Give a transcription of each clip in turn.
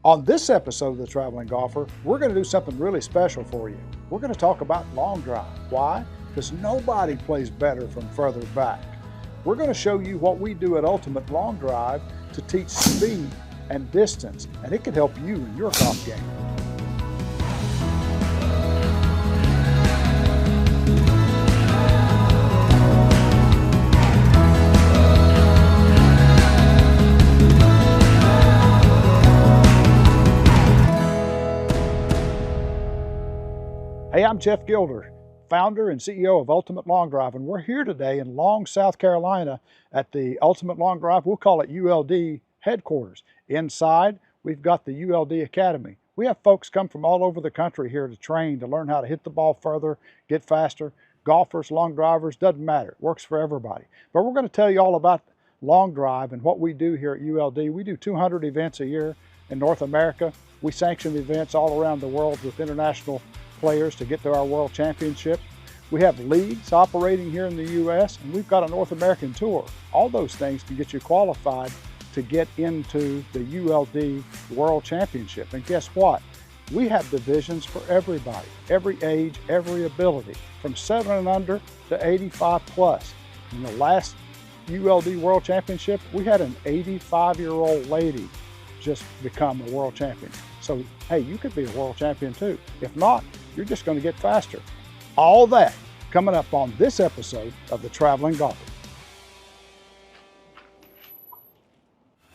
On this episode of The Traveling Golfer, we're going to do something really special for you. We're going to talk about long drive. Why? Because nobody plays better from further back. We're going to show you what we do at Ultimate Long Drive to teach speed and distance, and it can help you in your golf game. Hey, I'm Jeff Gilder, founder and CEO of Ultimate Long Drive, and we're here today in Long, South Carolina at the Ultimate Long Drive, we'll call it ULD headquarters. Inside, we've got the ULD Academy. We have folks come from all over the country here to train, to learn how to hit the ball further, get faster. Golfers, long drivers, doesn't matter. It works for everybody. But we're going to tell you all about long drive and what we do here at ULD. We do 200 events a year in North America. We sanction events all around the world with international players to get to our World Championship. We have leagues operating here in the U.S. and we've got a North American tour. All those things can get you qualified to get into the ULD World Championship. And guess what? We have divisions for everybody, every age, every ability, from 7 and under to 85 plus. In the last ULD World Championship, we had an 85-year-old lady just become a world champion. So, hey, you could be a world champion too. If not, you're just going to get faster. All that coming up on this episode of The Traveling Golfer.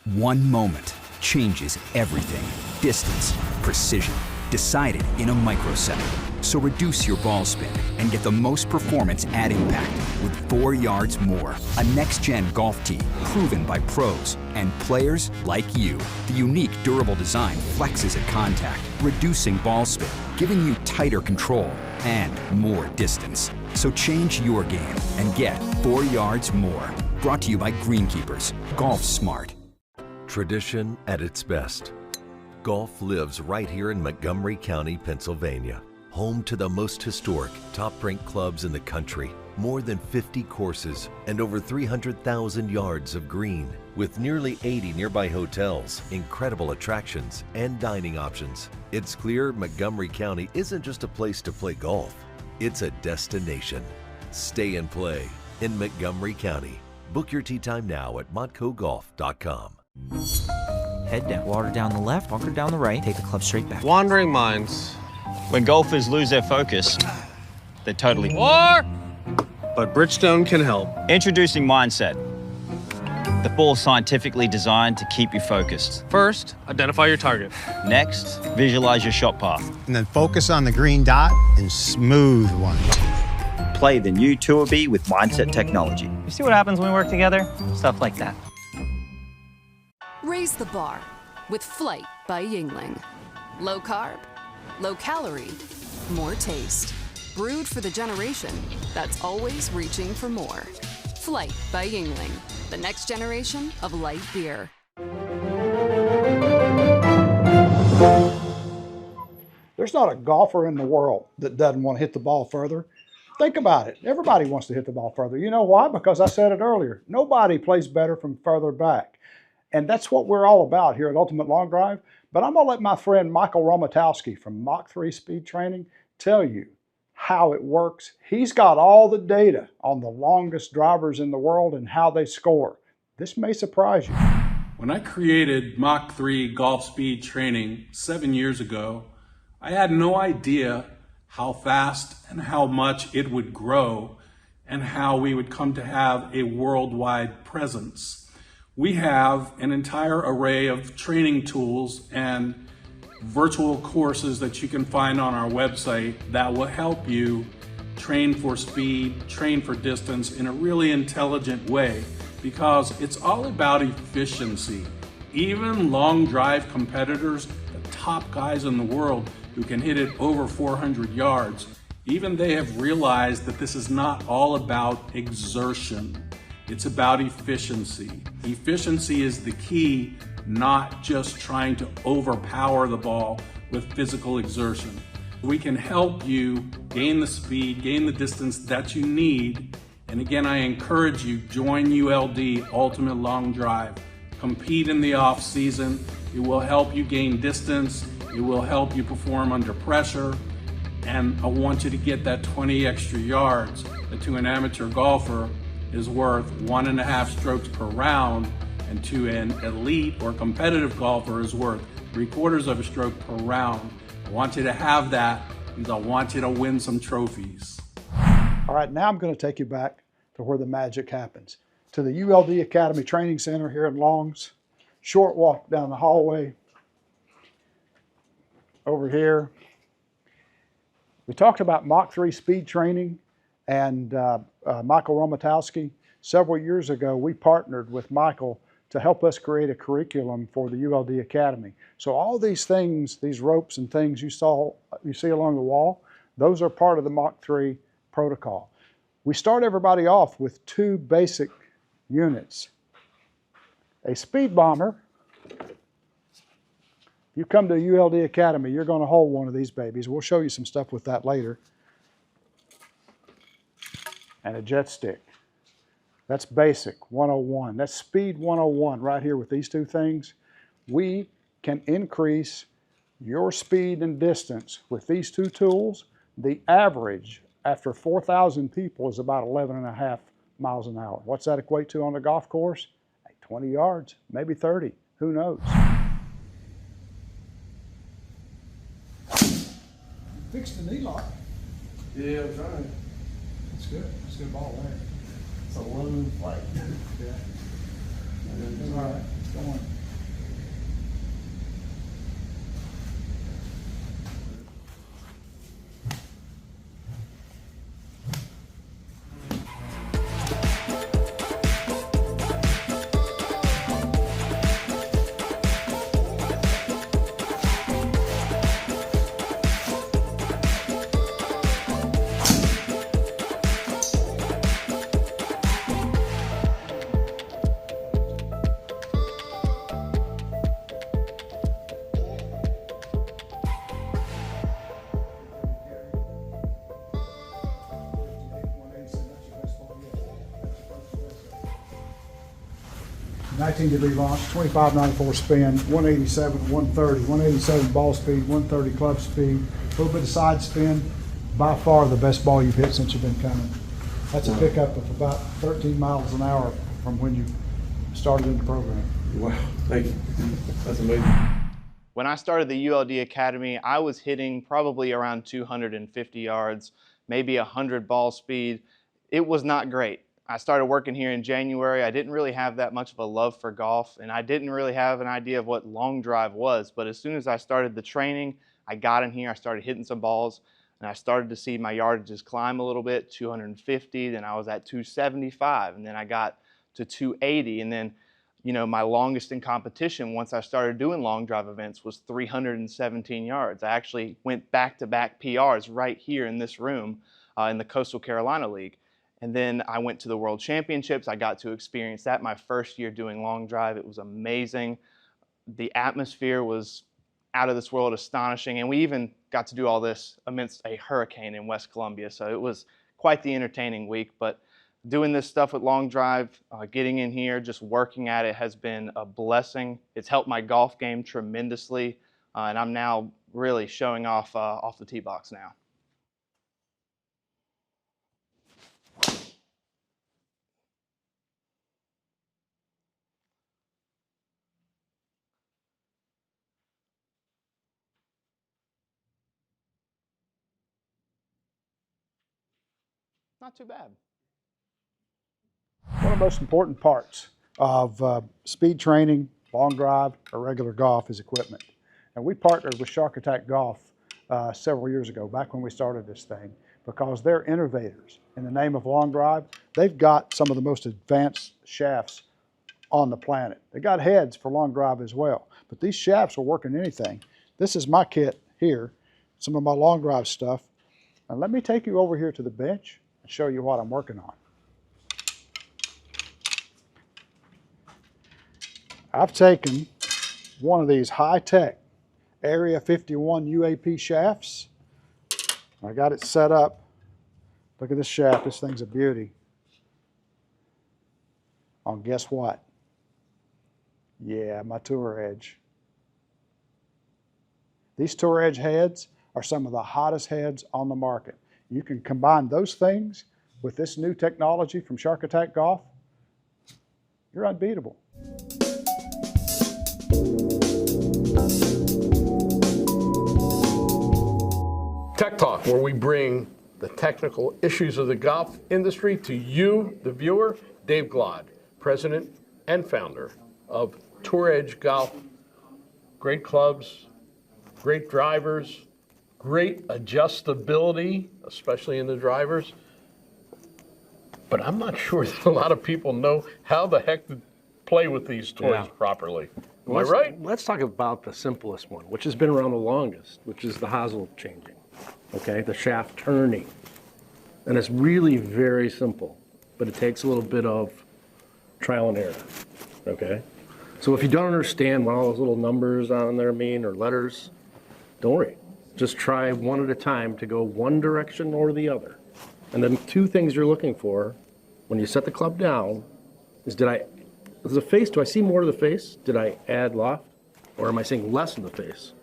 One moment changes everything. Distance, precision, decided in a microsecond. So reduce your ball spin and get the most performance at impact with 4 yards more. A next-gen golf tee proven by pros and players like you. The unique durable design flexes at contact, reducing ball spin, giving you tighter control and more distance. So change your game and get 4 yards more. Brought to you by Greenkeepers. Golf smart. Tradition at its best. Golf lives right here in Montgomery County, Pennsylvania. Home to the most historic, top-ranked clubs in the country. More than 50 courses and over 300,000 yards of green. With nearly 80 nearby hotels, incredible attractions, and dining options. It's clear Montgomery County isn't just a place to play golf. It's a destination. Stay and play in Montgomery County. Book your tee time now at montcogolf.com. Head down, water down the left, bunker down the right, take the club straight back. Wandering minds. When golfers lose their focus, they're totally... Or, but Bridgestone can help. Introducing Mindset, the ball scientifically designed to keep you focused. First, identify your target. Next, visualize your shot path. And then focus on the green dot and smooth one. Play the new Tour B with Mindset technology. You see what happens when we work together? Stuff like that. Raise the bar with Flight by Yingling. Low carb, low calorie, more taste. Brewed for the generation that's always reaching for more. Flight by Yingling, the next generation of light beer. There's not a golfer in the world that doesn't want to hit the ball further. Think about it. Everybody wants to hit the ball further. You know why? Because I said it earlier. Nobody plays better from further back. And that's what we're all about here at Ultimate Long Drive. But I'm going to let my friend Michael Romatowski from Mach 3 Speed Training tell you how it works. He's got all the data on the longest drivers in the world and how they score. This may surprise you. When I created Mach 3 Golf Speed Training 7 years ago, I had no idea how fast and how much it would grow and how we would come to have a worldwide presence. We have an entire array of training tools and virtual courses that you can find on our website that will help you train for speed, train for distance in a really intelligent way, because it's all about efficiency. Even long drive competitors, the top guys in the world who can hit it over 400 yards, even they have realized that this is not all about exertion. It's about efficiency. Efficiency is the key, not just trying to overpower the ball with physical exertion. We can help you gain the speed, gain the distance that you need. And again, I encourage you, join ULD Ultimate Long Drive. Compete in the off season It will help you gain distance. It will help you perform under pressure. And I want you to get that 20 extra yards that to an amateur golfer is worth 1.5 strokes per round, and to an elite or competitive golfer is worth 3/4 of a stroke per round. I want you to have that because I want you to win some trophies. All right, now I'm going to take you back to where the magic happens, to the ULD Academy Training Center here in Longs. Short walk down the hallway over here. We talked about Mach 3 speed training, and Michael Romatowski. Several years ago, we partnered with Michael to help us create a curriculum for the ULD Academy. So all these things, these ropes and things you see along the wall, those are part of the Mach 3 protocol. We start everybody off with 2 basic units. A speed bomber. If you come to ULD Academy, you're going to hold one of these babies. We'll show you some stuff with that later. And a jet stick. That's basic 101. That's speed 101 right here with these 2 things. We can increase your speed and distance with these 2 tools. The average after 4,000 people is about 11.5 miles an hour. What's that equate to on the golf course? 20 yards, maybe 30, who knows? Fixed the knee lock. Yeah, I'm trying. That's good. That's a good ball there. It's a low flight. Yeah. All right, go on. .19-degree launch, 25.94 spin, 187, 130, 187 ball speed, 130 club speed, a little bit of side spin. By far the best ball you've hit since you've been coming. That's a pickup of about 13 miles an hour from when you started in the program. Wow, thank you. That's amazing. When I started the ULD Academy, I was hitting probably around 250 yards, maybe 100 ball speed. It was not great. I started working here in January. I didn't really have that much of a love for golf, and I didn't really have an idea of what long drive was. But as soon as I started the training, I got in here, I started hitting some balls, and I started to see my yardages climb a little bit, 250, then I was at 275, and then I got to 280, and then, you know, my longest in competition once I started doing long drive events was 317 yards. I actually went back-to-back PRs right here in this room in the Coastal Carolina League. And then I went to the World Championships. I got to experience that my first year doing long drive. It was amazing. The atmosphere was out of this world, astonishing. And we even got to do all this amidst a hurricane in West Columbia. So it was quite the entertaining week. But doing this stuff with long drive, getting in here, just working at it has been a blessing. It's helped my golf game tremendously. And I'm now really showing off the tee box now. Not too bad. One of the most important parts of speed training, long drive, or regular golf is equipment. And we partnered with Shark Attack Golf several years ago, back when we started this thing, because they're innovators. In the name of long drive, they've got some of the most advanced shafts on the planet. They got heads for long drive as well, but these shafts will work in anything. This is my kit here, some of my long drive stuff. And let me take you over here to the bench and show you what I'm working on. I've taken one of these high-tech Area 51 UAP shafts. I got it set up. Look at this shaft. This thing's a beauty. Oh, guess what? Yeah, my tour edge. These Tour Edge heads are some of the hottest heads on the market. You can combine those things with this new technology from Shark Attack Golf, you're unbeatable. Tech Talk, where we bring the technical issues of the golf industry to you, the viewer. Dave Glod, president and founder of Tour Edge Golf. Great clubs, great drivers, great adjustability, especially in the drivers. But I'm not sure that a lot of people know how the heck to play with these toys properly. Am I right? Let's talk about the simplest one, which has been around the longest, which is the hosel changing, okay? The shaft turning. And it's really very simple, but it takes a little bit of trial and error, okay? So if you don't understand what all those little numbers on there mean or letters, don't worry. Just try one at a time to go one direction or the other. And then two things you're looking for when you set the club down is do I see more of the face? Did I add loft? Or am I seeing less in the face?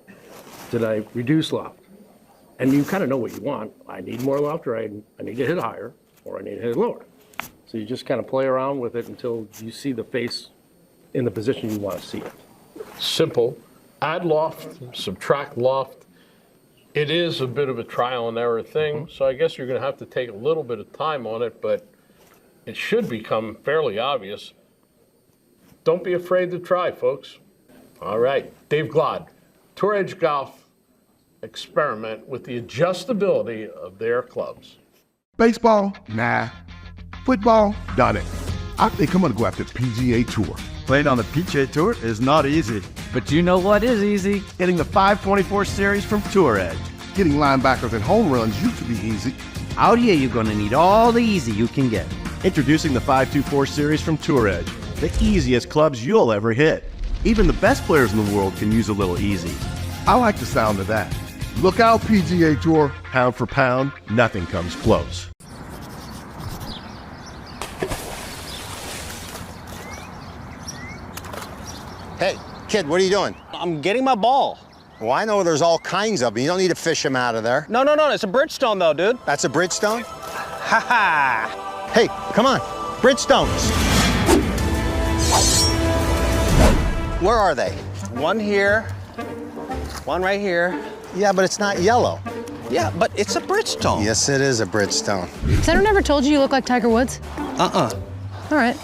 Did I reduce loft? And you kind of know what you want. I need more loft, or I need to hit higher, or I need to hit lower. So you just kind of play around with it until you see the face in the position you want to see it. Simple. Add loft, subtract loft. It is a bit of a trial and error thing, so I guess you're going to have to take a little bit of time on it, but it should become fairly obvious. Don't be afraid to try, folks. All right, Dave Glod, Tour Edge Golf, experiment with the adjustability of their clubs. Baseball? Nah. Football? Done it. I think I'm going to go after the PGA Tour. Playing on the PGA Tour is not easy. But you know what is easy? Hitting the 524 series from Tour Edge. Getting linebackers and home runs used to be easy. Out here, you're going to need all the easy you can get. Introducing the 524 series from Tour Edge. The easiest clubs you'll ever hit. Even the best players in the world can use a little easy. I like the sound of that. Look out, PGA Tour. Pound for pound, nothing comes close. Hey, kid, what are you doing? I'm getting my ball. Well, I know there's all kinds of them. You don't need to fish them out of there. No, it's a Bridgestone though, dude. That's a Bridgestone? Ha ha! Hey, come on. Bridgestones. Where are they? One here, one right here. Yeah, but it's not yellow. Yeah, but it's a Bridgestone. Yes, it is a Bridgestone. Senator never told you look like Tiger Woods? Uh-uh. All right.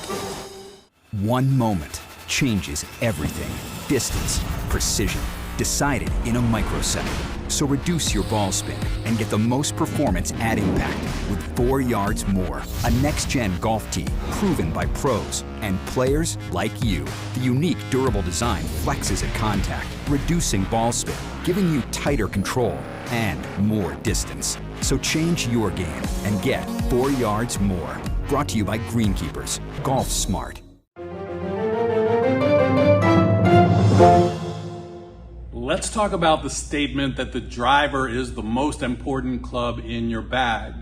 One moment changes everything. Distance, precision, decided in a microsecond. So reduce your ball spin and get the most performance at impact with 4 yards more. A next-gen golf tee proven by pros and players like you. The unique durable design flexes at contact, reducing ball spin, giving you tighter control and more distance. So change your game and get 4 yards more. Brought to you by Greenkeepers. Golf Smart. Let's talk about the statement that the driver is the most important club in your bag.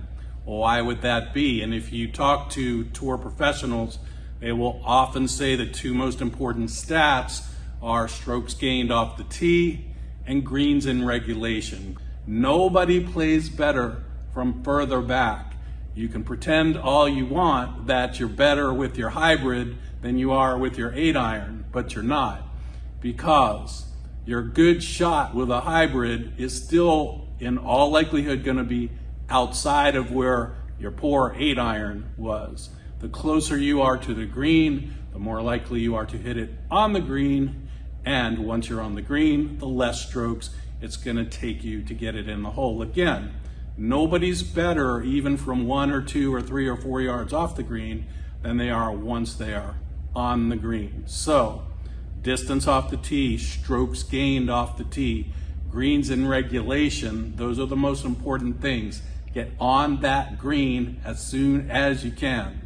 Well, why would that be? And if you talk to tour professionals, they will often say the two most important stats are strokes gained off the tee and greens in regulation. Nobody plays better from further back. You can pretend all you want that you're better with your hybrid than you are with your 8-iron, but you're not, because your good shot with a hybrid is still in all likelihood going to be outside of where your poor 8-iron was. The closer you are to the green, the more likely you are to hit it on the green, and once you're on the green, the less strokes it's going to take you to get it in the hole. Again, nobody's better even from 1 or 2 or 3 or 4 yards off the green than they are once they are on the green. So distance off the tee, strokes gained off the tee, greens in regulation, those are the most important things. Get on that green as soon as you can.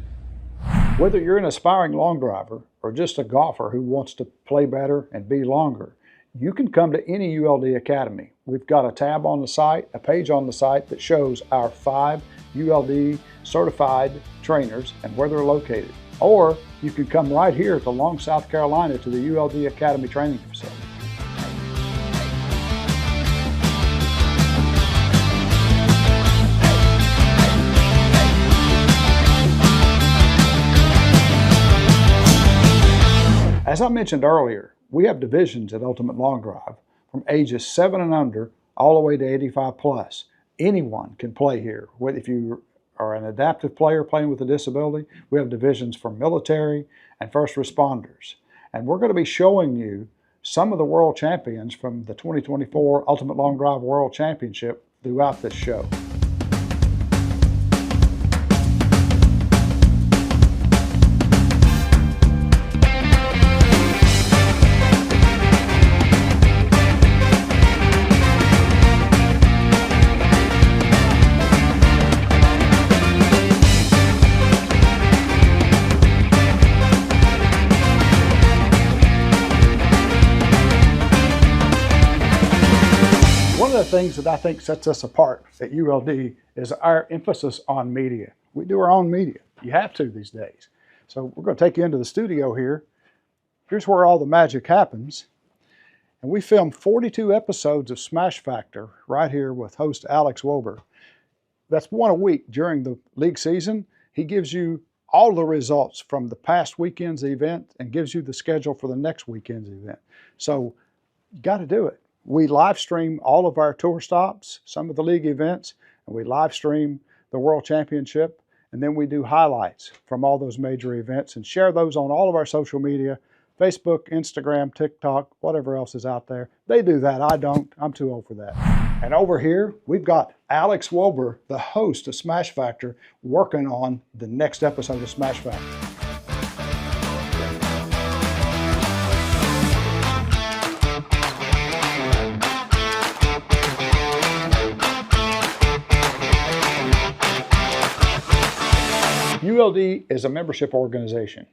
Whether you're an aspiring long driver or just a golfer who wants to play better and be longer, you can come to any ULD Academy. We've got a tab on the site, a page on the site that shows our 5 ULD certified trainers and where they're located. Or you can come right here to Long, South Carolina to the ULD Academy training facility. As I mentioned earlier, we have divisions at Ultimate Long Drive from ages 7 and under all the way to 85 plus. Anyone can play here. If you are an adaptive player playing with a disability, we have divisions for military and first responders. And we're going to be showing you some of the world champions from the 2024 Ultimate Long Drive World Championship throughout this show. One of the things that I think sets us apart at ULD is our emphasis on media. We do our own media. You have to these days. So we're going to take you into the studio here. Here's where all the magic happens. And we filmed 42 episodes of Smash Factor right here with host Alex Wober. That's one a week during the league season. He gives you all the results from the past weekend's event and gives you the schedule for the next weekend's event. So you got to do it. We live stream all of our tour stops, some of the league events, and we live stream the World Championship, and then we do highlights from all those major events and share those on all of our social media, Facebook, Instagram, TikTok, whatever else is out there. They do that, I don't. I'm too old for that. And over here, we've got Alex Wober, the host of Smash Factor, working on the next episode of Smash Factor. ULD is a membership organization.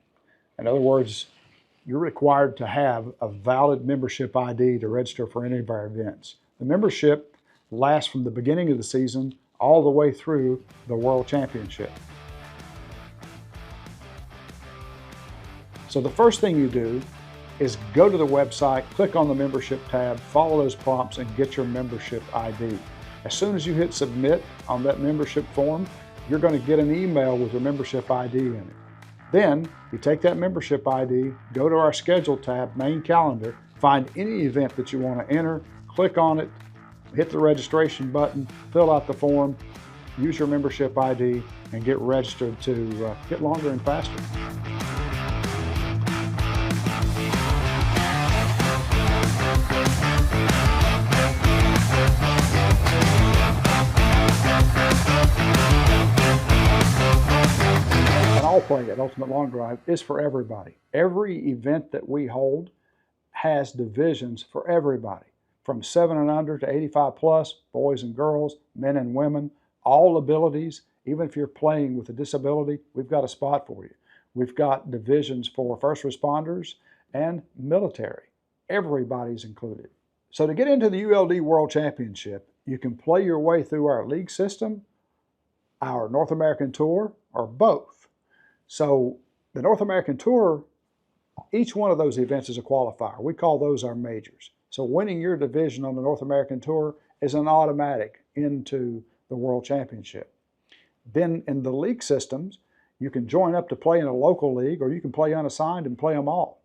In other words, you're required to have a valid membership ID to register for any of our events. The membership lasts from the beginning of the season all the way through the World Championship. So the first thing you do is go to the website, click on the membership tab, follow those prompts, and get your membership ID. As soon as you hit submit on that membership form, you're going to get an email with your membership ID in it. Then you take that membership ID, go to our schedule tab, main calendar, find any event that you want to enter, click on it, hit the registration button, fill out the form, use your membership ID, and get registered to get longer and faster. All play at Ultimate Long Drive is for everybody. Every event that we hold has divisions for everybody, from 7 and under to 85 plus, boys and girls, men and women, all abilities. Even if you're playing with a disability, we've got a spot for you. We've got divisions for first responders and military. Everybody's included. So to get into the ULD World Championship, you can play your way through our league system, our North American Tour, or both. So the North American Tour, each one of those events is a qualifier. We call those our majors. So winning your division on the North American Tour is an automatic into the World Championship. Then in the league systems, you can join up to play in a local league, or you can play unassigned and play them all.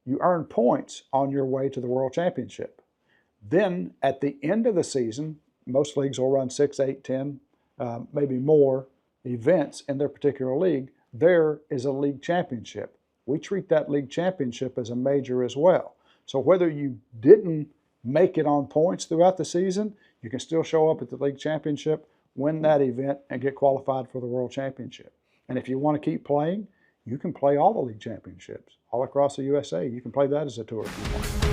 You earn points on your way to the World Championship. Then at the end of the season, most leagues will run 6, 8, 10, maybe more events in their particular league. There is a league championship. We treat that league championship as a major as well. So whether you didn't make it on points throughout the season, you can still show up at the league championship, win that event, and get qualified for the World Championship. And if you want to keep playing, you can play all the league championships all across the USA. You can play that as a tour if you want.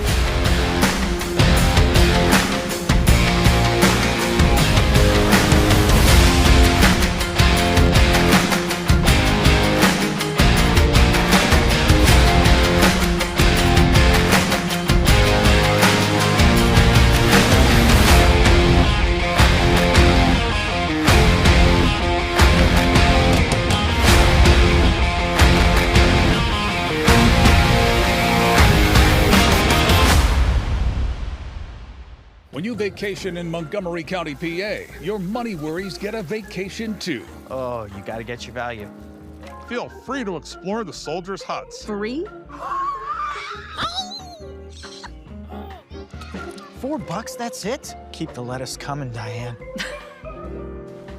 When you vacation in Montgomery County, PA, your money worries get a vacation too. Oh, you gotta get your value. Feel free to explore the soldiers' huts. Free? $4, that's it? Keep the lettuce coming, Diane.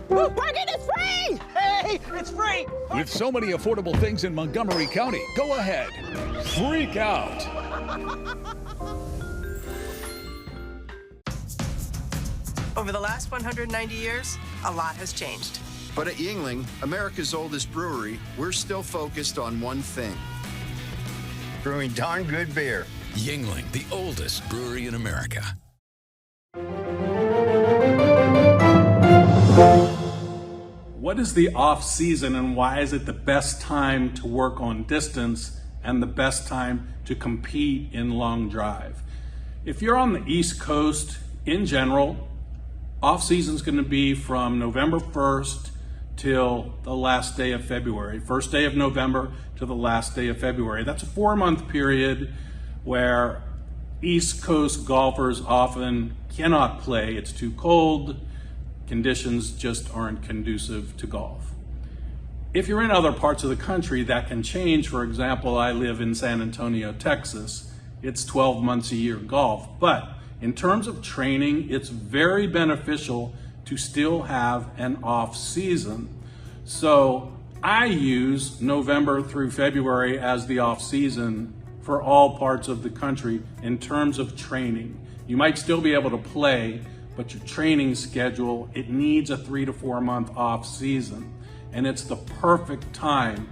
Parking is free! Hey, it's free! With so many affordable things in Montgomery County, go ahead. Freak out. Over the last 190 years, a lot has changed. But at Yuengling, America's oldest brewery, we're still focused on one thing. Brewing darn good beer. Yuengling, the oldest brewery in America. What is the off season and why is it the best time to work on distance and the best time to compete in long drive? If you're on the East Coast in general, off season is going to be from November 1st till the last day of February. First day of November to the last day of February. That's a 4-month period where East Coast golfers often cannot play. It's too cold. Conditions just aren't conducive to golf. If you're in other parts of the country, that can change. For example, I live in San Antonio, Texas. It's 12 months a year golf. But in terms of training, it's very beneficial to still have an off season. So I use November through February as the off season for all parts of the country in terms of training. You might still be able to play, but your training schedule, it needs a 3 to 4 month off season. And it's the perfect time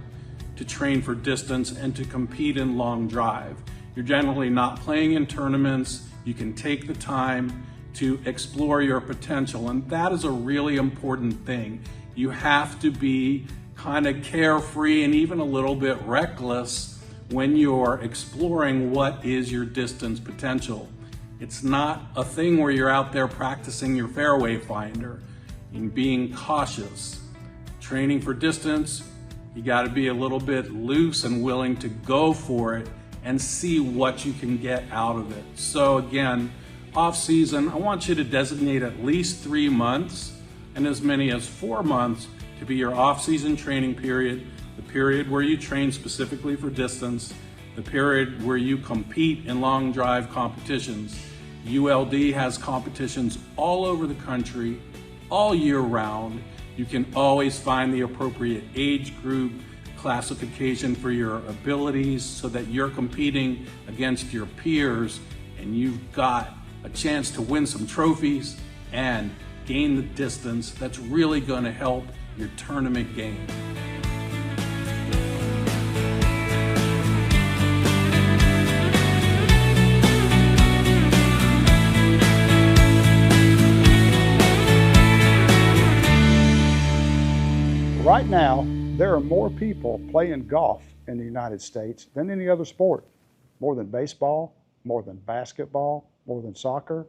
to train for distance and to compete in long drive. You're generally not playing in tournaments. You can take the time to explore your potential. And that is a really important thing. You have to be kind of carefree and even a little bit reckless when you're exploring what is your distance potential. It's not a thing where you're out there practicing your fairway finder and being cautious. Training for distance, you got to be a little bit loose and willing to go for it and see what you can get out of it. So again, off season, I want you to designate at least 3 months and as many as 4 months to be your off season training period, the period where you train specifically for distance, the period where you compete in long drive competitions. ULD has competitions all over the country, all year round. You can always find the appropriate age group, classification for your abilities so that you're competing against your peers and you've got a chance to win some trophies and gain the distance that's really going to help your tournament game. Right now, there are more people playing golf in the United States than any other sport. More than baseball, more than basketball, more than soccer.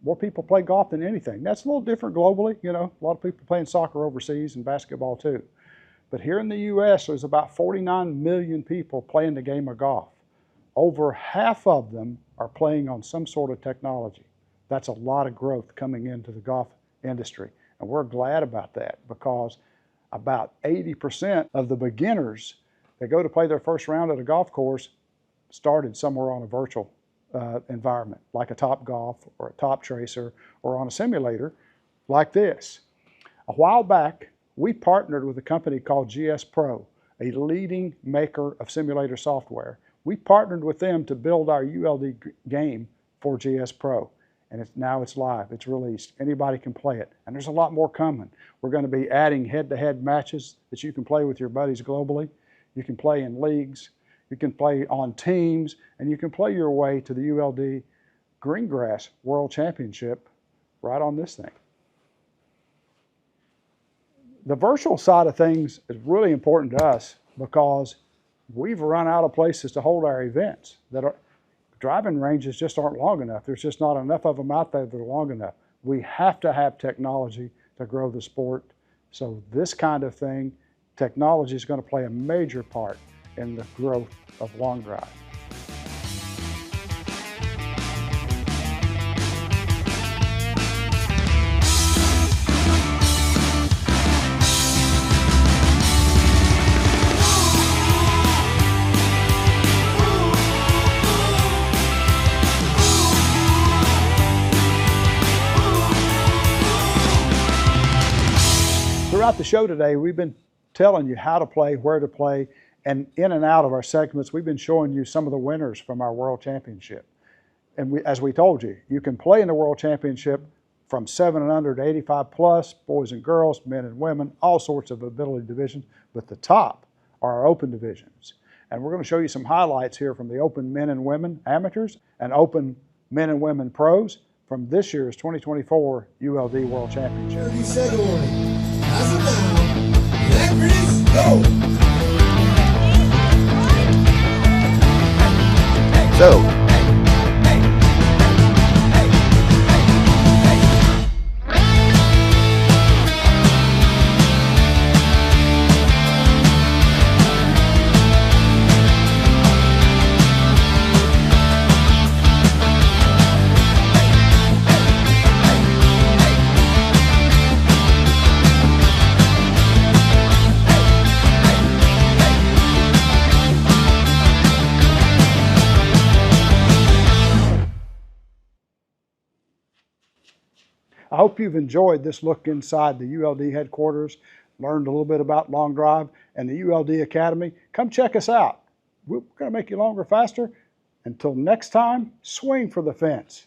More people play golf than anything. That's a little different globally. You know, a lot of people playing soccer overseas and basketball too. But here in the US, there's about 49 million people playing the game of golf. Over half of them are playing on some sort of technology. That's a lot of growth coming into the golf industry. And we're glad about that because about 80% of the beginners that go to play their first round at a golf course started somewhere on a virtual environment, like a Top Golf or a Top Tracer or on a simulator like this. A while back, we partnered with a company called GS Pro, a leading maker of simulator software. We partnered with them to build our ULD game for GS Pro. And now it's live, it's released. Anybody can play it. And there's a lot more coming. We're going to be adding head-to-head matches that you can play with your buddies globally. You can play in leagues, you can play on teams, and you can play your way to the ULD Greengrass World Championship right on this thing. The virtual side of things is really important to us because we've run out of places to hold our events. Driving ranges just aren't long enough. There's just not enough of them out there that are long enough. We have to have technology to grow the sport. So this kind of thing, technology is going to play a major part in the growth of long drive. Throughout the show today, we've been telling you how to play, where to play, and in and out of our segments, we've been showing you some of the winners from our World Championship. And as we told you, you can play in the World Championship from 7 and under to 85 plus, boys and girls, men and women, all sorts of ability divisions, but the top are our open divisions. And we're going to show you some highlights here from the Open Men and Women Amateurs and Open Men and Women Pros from this year's 2024 ULD World Championship. 30-second warning. Pass it down. Referees, go! So, I hope you've enjoyed this look inside the ULD headquarters, learned a little bit about Long Drive and the ULD Academy. Come check us out. We're going to make you longer, faster. Until next time, swing for the fence.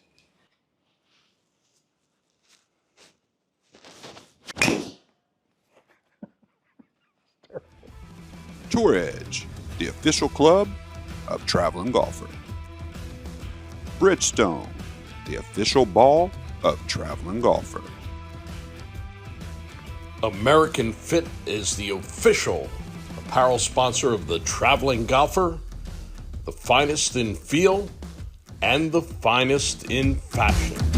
Tour Edge, the official club of traveling golfer. Bridgestone, the official ball of traveling golfer. American Fit is the official apparel sponsor of the traveling golfer, the finest in feel and the finest in fashion.